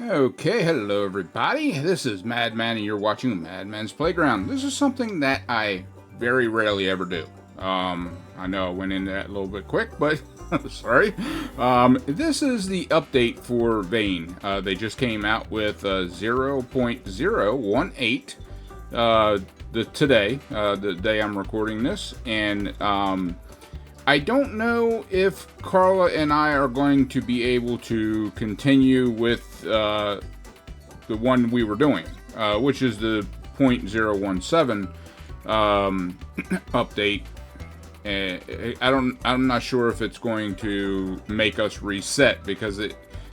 Okay, hello everybody. This is Madman, and you're watching Madman's Playground. This is something that I very rarely ever do. I know I went into that a little bit quick, but sorry. This is the update for Vane. They just came out with 0.018 today, the day I'm recording this, and I don't know if Carla and I are going to be able to continue with the one we were doing, which is the 0.017 update. I'm not sure if it's going to make us reset because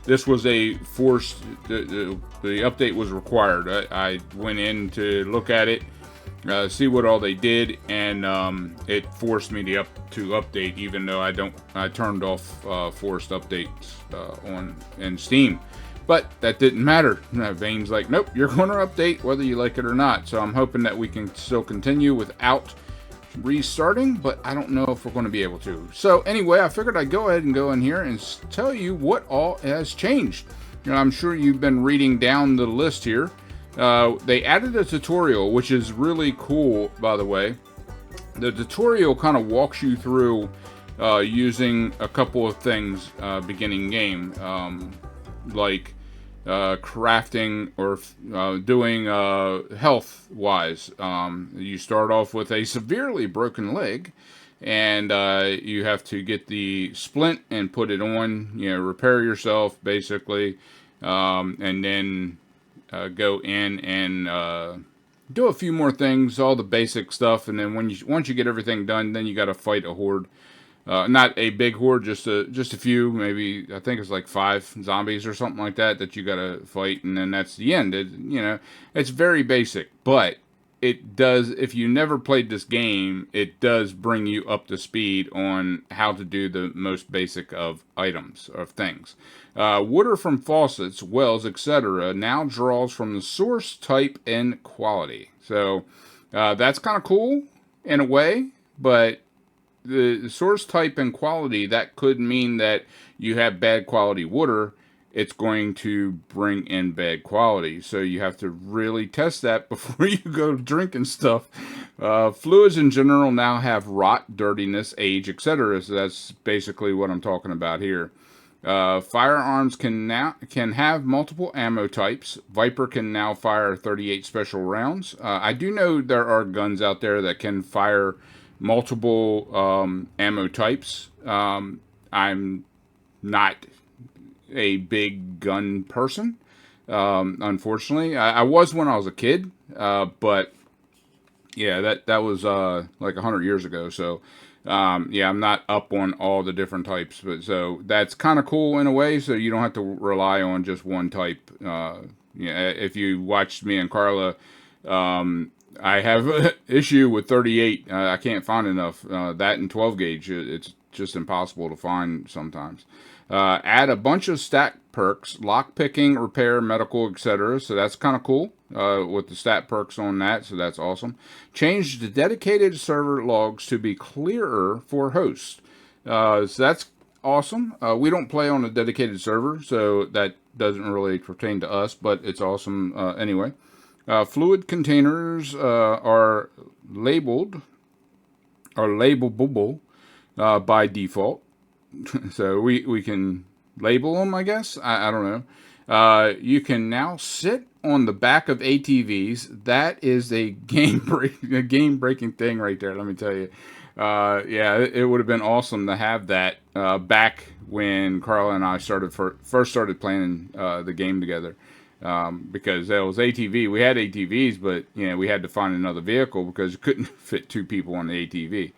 this was a forced. The update was required. I went in to look at it, see what all they did, and it forced me to update, even though I turned off forced updates on in Steam. But that didn't matter. Vane's like, nope, you're going to update whether you like it or not. So I'm hoping that we can still continue without restarting, but I don't know if we're going to be able to. So anyway, I figured I'd go ahead and go in here and tell you what all has changed. I'm sure you've been reading down the list here. They added a tutorial, which is really cool, by the way. The tutorial kind of walks you through using a couple of things beginning game, like crafting or doing health wise. You start off with a severely broken leg, and you have to get the splint and put it on, repair yourself basically, and then go in and do a few more things, all the basic stuff, and then once you get everything done, then you got to fight a horde. Not a big horde, just a few, maybe I think it's like 5 zombies or something like that you gotta fight, and then that's the end. It's very basic, but it does. If you never played this game, it does bring you up to speed on how to do the most basic of items of things. Water from faucets, wells, etc. now draws from the source type and quality. So that's kind of cool in a way, but the source type and quality, that could mean that you have bad quality water. It's going to bring in bad quality, so you have to really test that before you go drinking stuff. Fluids in general now have rot, dirtiness, age, etc. So that's basically what I'm talking about here. Firearms can have multiple ammo types. Viper can now fire 38 special rounds. I do know there are guns out there that can fire multiple ammo types. I'm not a big gun person, unfortunately. I was when I was a kid, but yeah, that was like 100 years ago. So yeah, I'm not up on all the different types, but so that's kind of cool in a way. So you don't have to rely on just one type. If you watched me and Carla, I have an issue with 38. I can't find enough. That and 12 gauge, it's just impossible to find sometimes. Add a bunch of stat perks, lock picking, repair, medical, etc. So that's kind of cool with the stat perks on that. So that's awesome. Change the dedicated server logs to be clearer for hosts. So that's awesome. We don't play on a dedicated server, so that doesn't really pertain to us, but it's awesome anyway. Fluid containers are labelable by default. So we can label them, I guess. I don't know. You can now sit on the back of ATVs. That is a game breaking thing right there. Let me tell you. Yeah, it would have been awesome to have that back when Carla and I first started playing the game together. Because that was ATV. We had ATVs, but we had to find another vehicle because you couldn't fit 2 people on the ATV.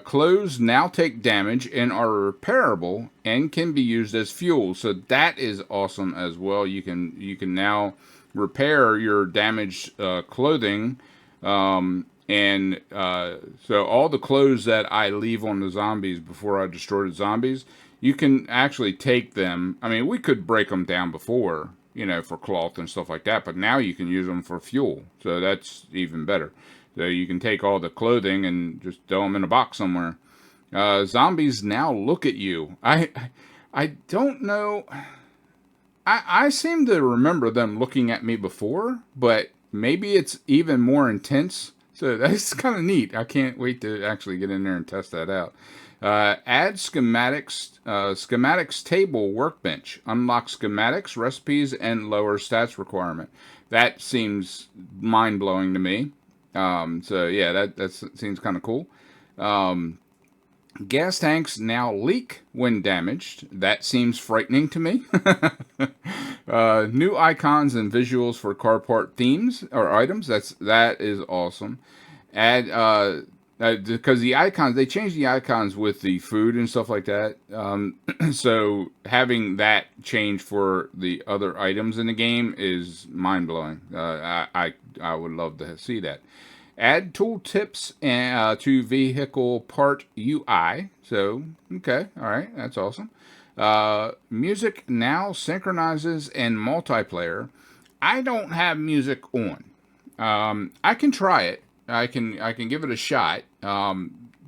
Clothes now take damage and are repairable and can be used as fuel. So that is awesome as well. You can now repair your damaged clothing, and so all the clothes that I leave on the zombies before I destroy the zombies, you can actually take them. I mean, we could break them down before, for cloth and stuff like that, but now you can use them for fuel. So that's even better. So you can take all the clothing and just throw them in a box somewhere. Zombies now look at you. I don't know. I seem to remember them looking at me before, but maybe it's even more intense. So that's kind of neat. I can't wait to actually get in there and test that out. Add schematics table workbench. Unlock schematics, recipes, and lower stats requirement. That seems mind blowing to me. So yeah, that seems kind of cool. Gas tanks now leak when damaged. That seems frightening to me. New icons and visuals for car part themes or items. That is awesome. Add because the icons, they changed the icons with the food and stuff like that. So having that change for the other items in the game is mind blowing. I would love to see that. Add tooltips to vehicle part UI. So, okay, all right, that's awesome. Music now synchronizes in multiplayer. I don't have music on. I can try it. I can give it a shot.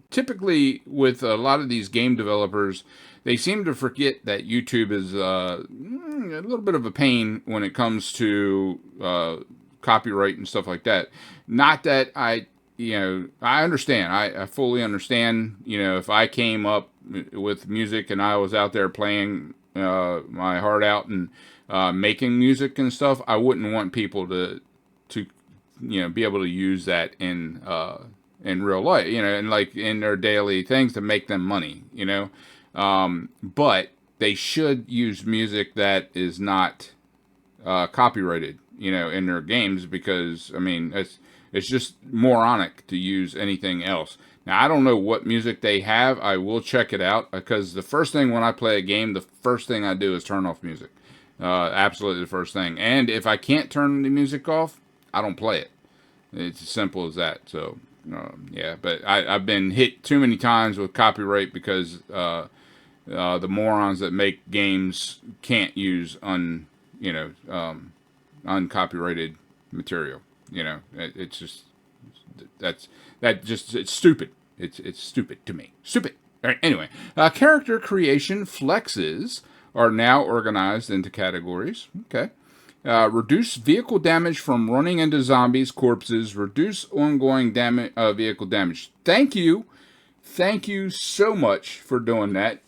Typically, with a lot of these game developers, they seem to forget that YouTube is a little bit of a pain when it comes to copyright and stuff like that. Not that I understand. I fully understand. If I came up with music and I was out there playing my heart out and making music and stuff, I wouldn't want people to be able to use that in real life, and like in their daily things to make them money, but they should use music that is not copyrighted, in their games, because I mean it's just moronic to use anything else. Now I don't know what music they have. I will check it out, because the first thing when I play a game, the first thing I do is turn off music. Absolutely the first thing. And if I can't turn the music off, I don't play it. It's as simple as that. So yeah, but I've been hit too many times with copyright because the morons that make games can't use uncopyrighted material. It's just it's stupid. It's stupid to me. Stupid. All right. Anyway, character creation flexes are now organized into categories. Okay. Reduce vehicle damage from running into zombies, corpses. Reduce ongoing vehicle damage. Thank you so much for doing that.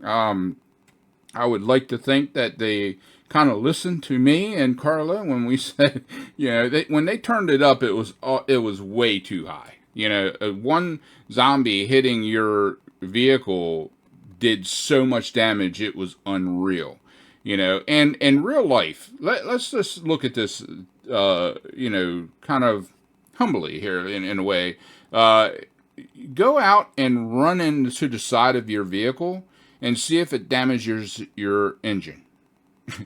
I would like to think that they kind of listened to me and Carla when we said, when they turned it up, it was way too high. One zombie hitting your vehicle did so much damage, it was unreal. And in real life, let's just look at this, kind of humbly here in a way. Go out and run into the side of your vehicle and see if it damages your engine.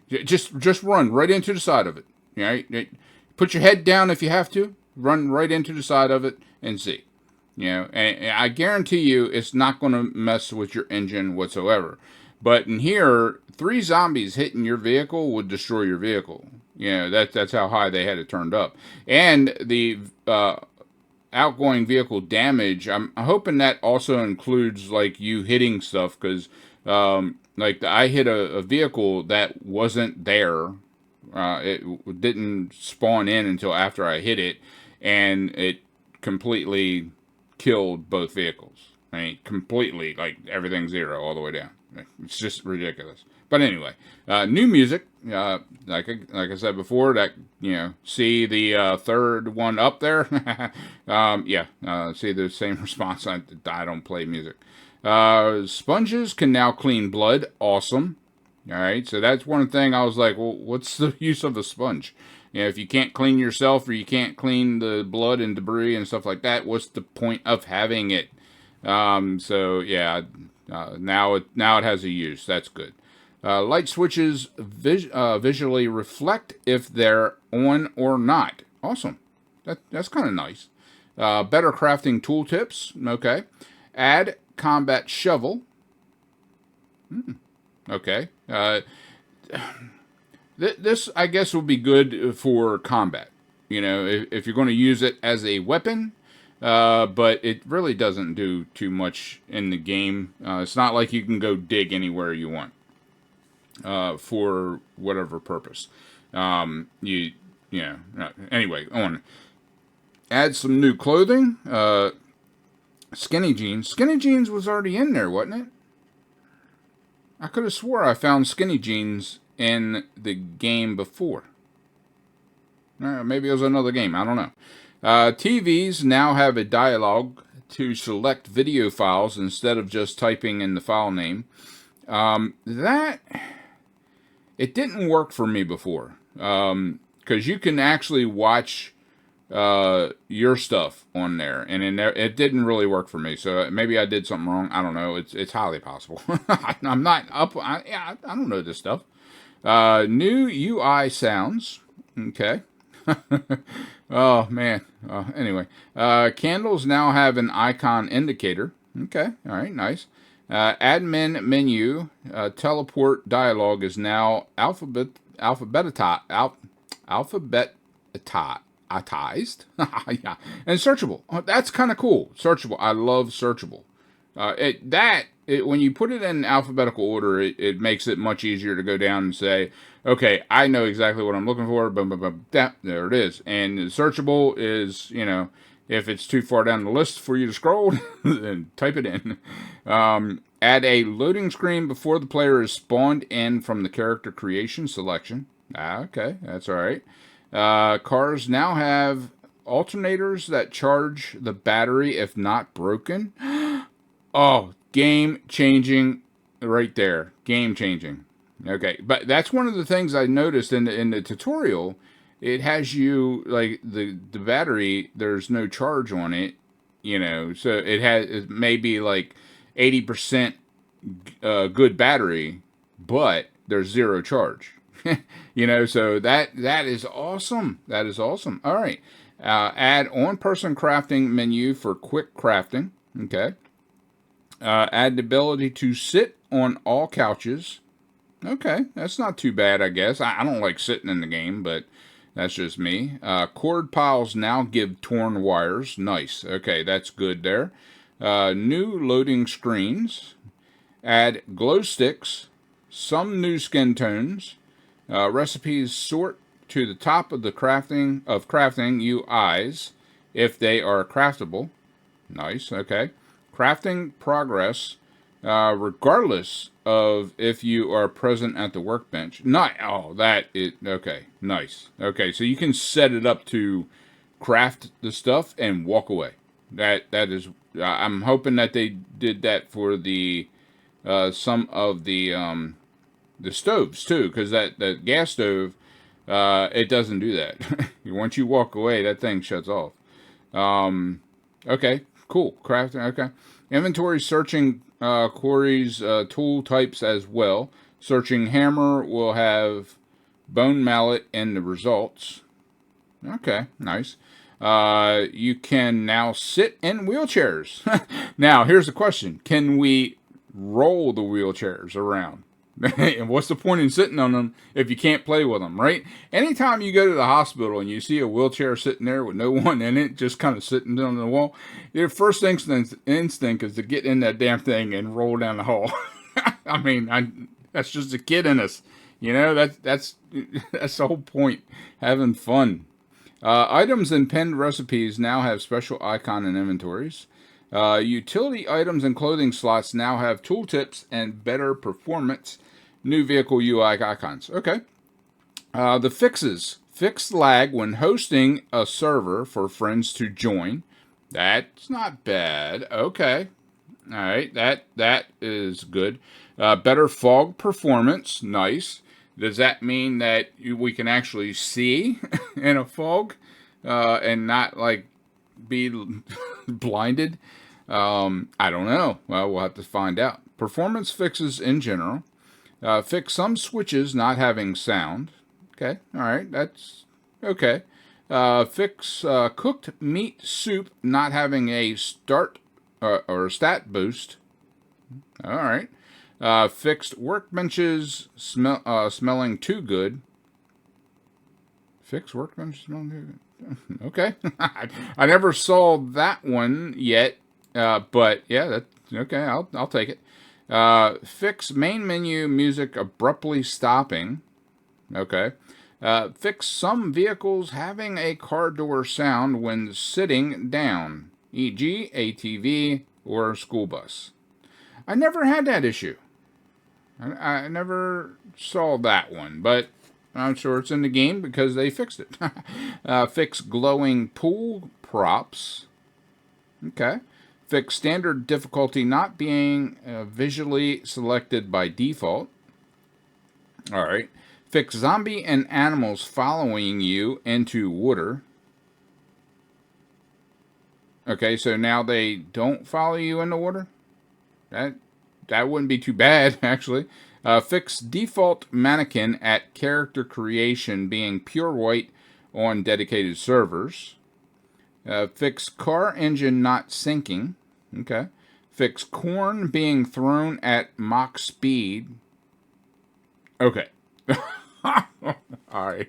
just run right into the side of it. Right? Put your head down if you have to. Run right into the side of it and see. And I guarantee you it's not going to mess with your engine whatsoever. But in here, 3 zombies hitting your vehicle would destroy your vehicle. That's how high they had it turned up. And the outgoing vehicle damage, I'm hoping that also includes like you hitting stuff, because I hit a vehicle that wasn't there. It didn't spawn in until after I hit it, and it completely killed both vehicles. I mean, completely, like everything zero all the way down. It's just ridiculous. But anyway, new music, like I said before, that see the third one up there. See the same response. I don't play music. Sponges can now clean blood. Awesome. All right, so that's one thing I was like, well, what's the use of a sponge? If you can't clean yourself or you can't clean the blood and debris and stuff like that, what's the point of having it? So yeah. Now it has a use. That's good. Light switches visually reflect if they're on or not. Awesome. That's kind of nice. Better crafting tooltips. Okay. Add combat shovel. Okay. This I guess will be good for combat. If you're going to use it as a weapon. But it really doesn't do too much in the game. It's not like you can go dig anywhere you want. for whatever purpose. Anyway, on. Add some new clothing. Skinny jeans. Skinny jeans was already in there, wasn't it? I could have swore I found skinny jeans in the game before. Maybe it was another game. I don't know. TVs now have a dialogue to select video files instead of just typing in the file name. That it didn't work for me before, because you can actually watch your stuff on there, and it didn't really work for me. So maybe I did something wrong. I don't know. It's highly possible. I'm not up. I don't know this stuff. New UI sounds. Okay. Oh man. Anyway, candles now have an icon indicator. Okay. All right. Nice. Admin menu teleport dialog is now alphabetized. Yeah, and searchable. Oh, that's kind of cool. Searchable. I love searchable. When you put it in alphabetical order, it makes it much easier to go down and say, okay, I know exactly what I'm looking for. Boom, boom, boom. There it is. And searchable is, if it's too far down the list for you to scroll, then type it in. Add a loading screen before the player is spawned in from the character creation selection. Okay, that's all right. Cars now have alternators that charge the battery if not broken. Oh, game changing right there. Game changing. Okay, but that's one of the things I noticed in the tutorial. It has you, like, the battery, there's no charge on it, so it may be like 80% good battery, but there's zero charge. So that is awesome. That is awesome. All right. Add on-person crafting menu for quick crafting. Okay. Add the ability to sit on all couches. Okay, that's not too bad, I guess. I don't like sitting in the game, but that's just me. Cord piles now give torn wires. Nice. Okay, that's good there. New loading screens. Add glow sticks. Some new skin tones. Recipes sort to the top of the crafting UIs if they are craftable. Nice. Okay. Crafting progress, regardless of if you are present at the workbench. Okay. Nice. Okay, so you can set it up to craft the stuff and walk away. That is. I'm hoping that they did that for the some of the stoves too, because that gas stove, it doesn't do that. Once you walk away, that thing shuts off. Okay, cool. Crafting. Okay, inventory searching queries tool types as well. Searching hammer will have bone mallet in the results. Okay, nice. You can now sit in wheelchairs. Now, here's the question: can we roll the wheelchairs around? And what's the point in sitting on them if you can't play with them, right? Anytime you go to the hospital and you see a wheelchair sitting there with no one in it, just kind of sitting on the wall, your first instinct is to get in that damn thing and roll down the hall. I mean, that's just a kid in us, That's the whole point, having fun. Items and pinned recipes now have special icon and inventories. Utility items and clothing slots now have tooltips and better performance. New vehicle UI icons. Okay. The fixes. Fixed lag when hosting a server for friends to join. That's not bad. Okay. All right. That is good. Better fog performance. Nice. Does that mean that we can actually see in a fog and not like be blinded? I don't know. Well, we'll have to find out. Performance fixes in general. Fix some switches not having sound. Okay, all right, that's okay. Fix cooked meat soup not having a start or stat boost. All right. Fixed workbenches smelling too good. Fixed workbenches smelling too good. Okay. I never saw that one yet. But yeah, that's okay. I'll take it. Fix main menu music abruptly stopping. Okay. Fix some vehicles having a car door sound when sitting down, e.g. ATV or school bus. I never had that issue. I never saw that one, but I'm sure it's in the game because they fixed it. Fix glowing pool props. Okay. Fix standard difficulty not being visually selected by default. All right. Fix zombie and animals following you into water. Okay, so now they don't follow you in the water? That wouldn't be too bad, actually. Fix default mannequin at character creation being pure white on dedicated servers. Fix car engine not syncing. Okay. Fix corn being thrown at Mach speed. Okay. All right.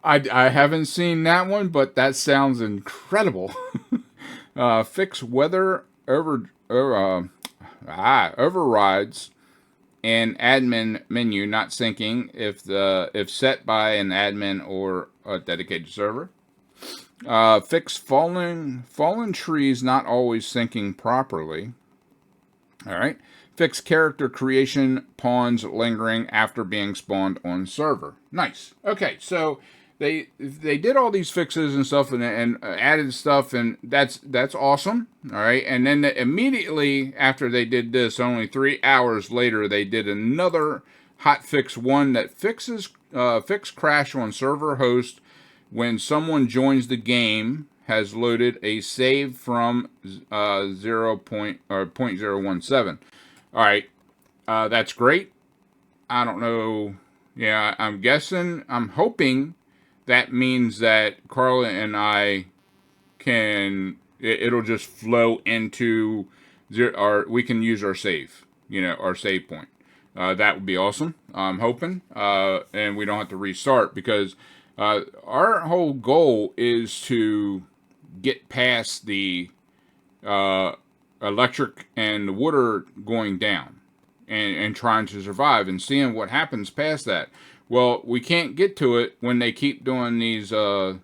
I haven't seen that one, but that sounds incredible. Fix weather overrides and admin menu not syncing if set by an admin or a dedicated server. Fix fallen trees not always syncing properly. All right. Fix character creation pawns lingering after being spawned on server. Nice. Okay, so they did all these fixes and stuff and added stuff, and that's awesome. All right, and then immediately after they did this, only 3 hours later, they did another hotfix one that fix crash on server host when someone joins the game has loaded a save from 0.017. All right, that's great. I don't know. Yeah, I'm guessing. I'm hoping that means that Carla and I can. It'll just flow into we can use our save. Our save point. That would be awesome. I'm hoping, and we don't have to restart because our whole goal is to get past the electric and the water going down and trying to survive and seeing what happens past that. Well, we can't get to it when they keep doing these updates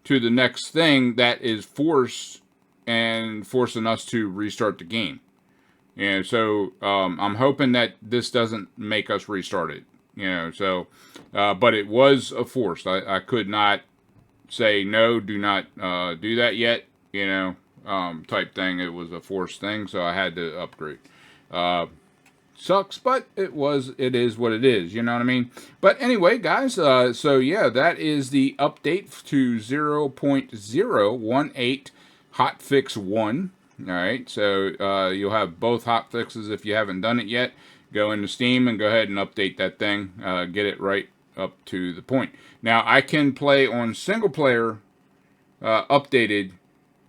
to the next thing that is forcing us to restart the game. And so I'm hoping that this doesn't make us restart it. But it was a force. I could not say no, do not do that yet, type thing. It was a forced thing, so I had to upgrade. Sucks, but it is what it is, you know what I mean? But anyway, guys, so yeah, that is the update to 0.018 hotfix 1. All right, so you'll have both hotfixes if you haven't done it yet. Go into Steam and go ahead and update that thing. Get it right up to the point. Now, I can play on single player updated.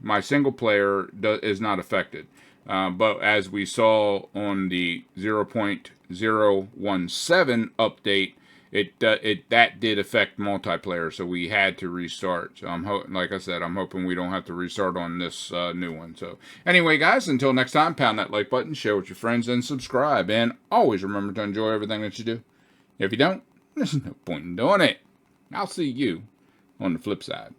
My single player is not affected. But as we saw on the 0.017 update, that did affect multiplayer, so we had to restart. So like I said, I'm hoping we don't have to restart on this new one. So anyway, guys, until next time, pound that like button, share with your friends, and subscribe. And always remember to enjoy everything that you do. If you don't, there's no point in doing it. I'll see you on the flip side.